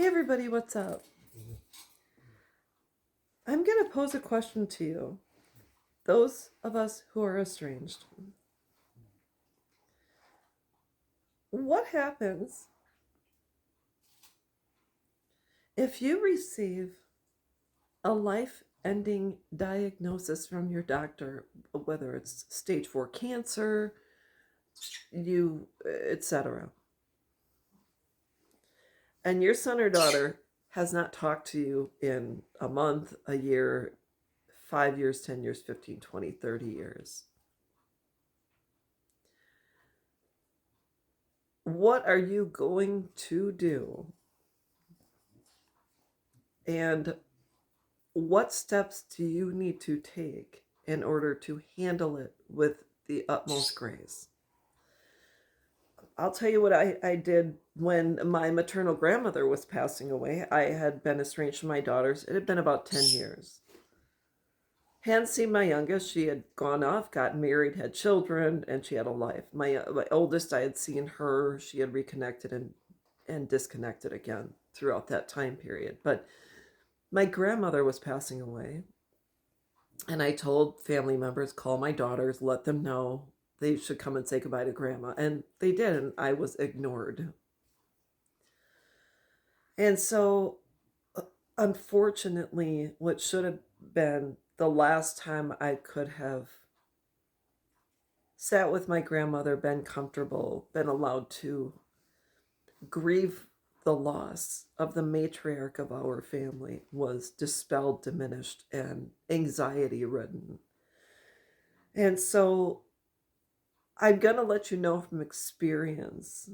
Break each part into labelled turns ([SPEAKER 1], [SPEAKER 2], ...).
[SPEAKER 1] Hey everybody, what's up? I'm going to pose a question to you, those of us who are estranged. What happens if you receive a life ending diagnosis from your doctor, whether it's stage 4 cancer, etc., and your son or daughter has not talked to you in a month, a year, 5 years, 10 years, 15, 20, 30 years? What are you going to do? And what steps do you need to take in order to handle it with the utmost grace? I'll tell you what I did when my maternal grandmother was passing away. I had been estranged from my daughters. It had been about 10 years. Hadn't seen my youngest. She had gone off, got married, had children, and she had a life. My oldest, I had seen her. She had reconnected and disconnected again throughout that time period. But my grandmother was passing away. And I told family members, call my daughters, let them know they should come and say goodbye to grandma. And they did, and I was ignored. And so, unfortunately, what should have been the last time I could have sat with my grandmother, been comfortable, been allowed to grieve the loss of the matriarch of our family was dispelled, diminished, and anxiety ridden. And so I'm going to let you know from experience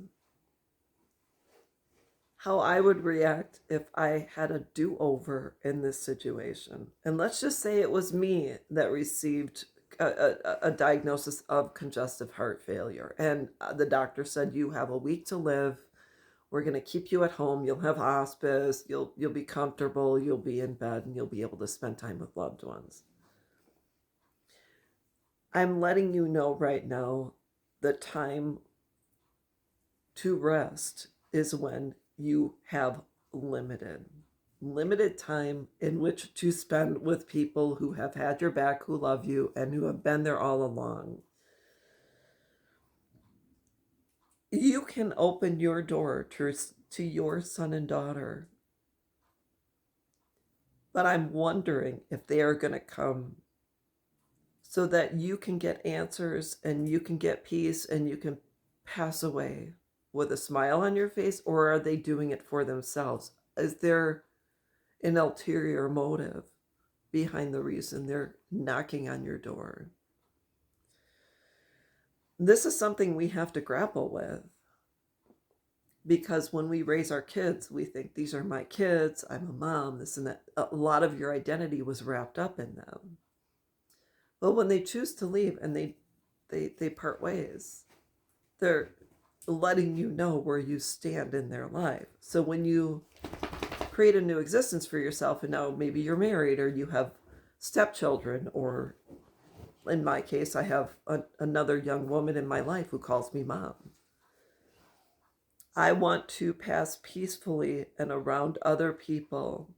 [SPEAKER 1] how I would react if I had a do-over in this situation. And let's just say it was me that received a diagnosis of congestive heart failure. And the doctor said, you have a week to live. We're going to keep you at home. You'll have hospice. You'll be comfortable. You'll be in bed and you'll be able to spend time with loved ones. I'm letting you know right now the time to rest is when you have limited time in which to spend with people who have had your back, who love you, and who have been there all along. You can open your door to your son and daughter, but I'm wondering if they are going to come so that you can get answers and you can get peace and you can pass away with a smile on your face, or are they doing it for themselves? Is there an ulterior motive behind the reason they're knocking on your door? This is something we have to grapple with, because when we raise our kids, we think these are my kids, I'm a mom, this and that. A lot of your identity was wrapped up in them. But when they choose to leave and they part ways, they're letting you know where you stand in their life. So when you create a new existence for yourself, and now maybe you're married or you have stepchildren, or in my case, I have another young woman in my life who calls me mom. I want to pass peacefully and around other people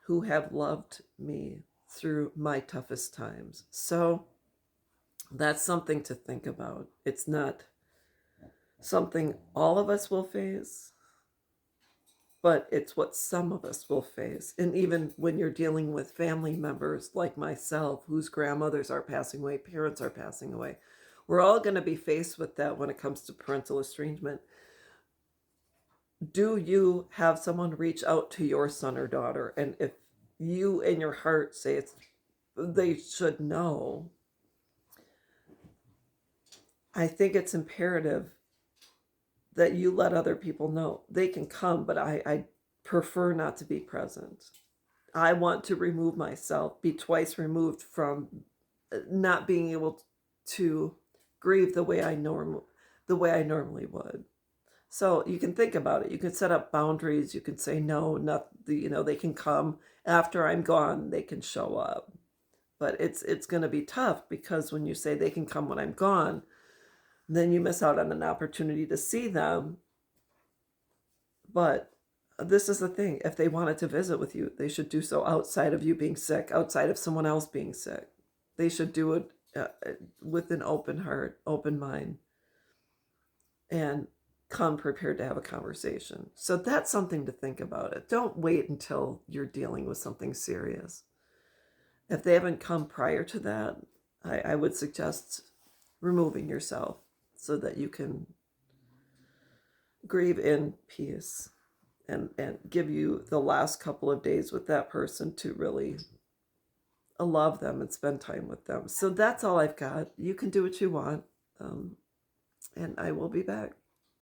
[SPEAKER 1] who have loved me through my toughest times. So that's something to think about. It's not something all of us will face, but it's what some of us will face. And even when you're dealing with family members like myself, whose grandmothers are passing away, parents are passing away, we're all going to be faced with that when it comes to parental estrangement. Do you have someone reach out to your son or daughter? And if you in your heart say they should know, I think it's imperative that you let other people know. They can come, but I prefer not to be present. I want to remove myself, be twice removed from not being able to grieve the way I normally would. So you can think about it. You can set up boundaries. You can say no, not they can come after I'm gone. They can show up, but it's going to be tough, because when you say they can come when I'm gone, then you miss out on an opportunity to see them But this is the thing. If they wanted to visit with you, they should do so outside of you being sick, outside of someone else being sick. They should do it with an open heart, open mind, and come prepared to have a conversation. So that's something to think about. It. Don't wait until you're dealing with something serious. If they haven't come prior to that, I would suggest removing yourself so that you can grieve in peace and give you the last couple of days with that person to really love them and spend time with them. So that's all I've got. You can do what you want, and I will be back.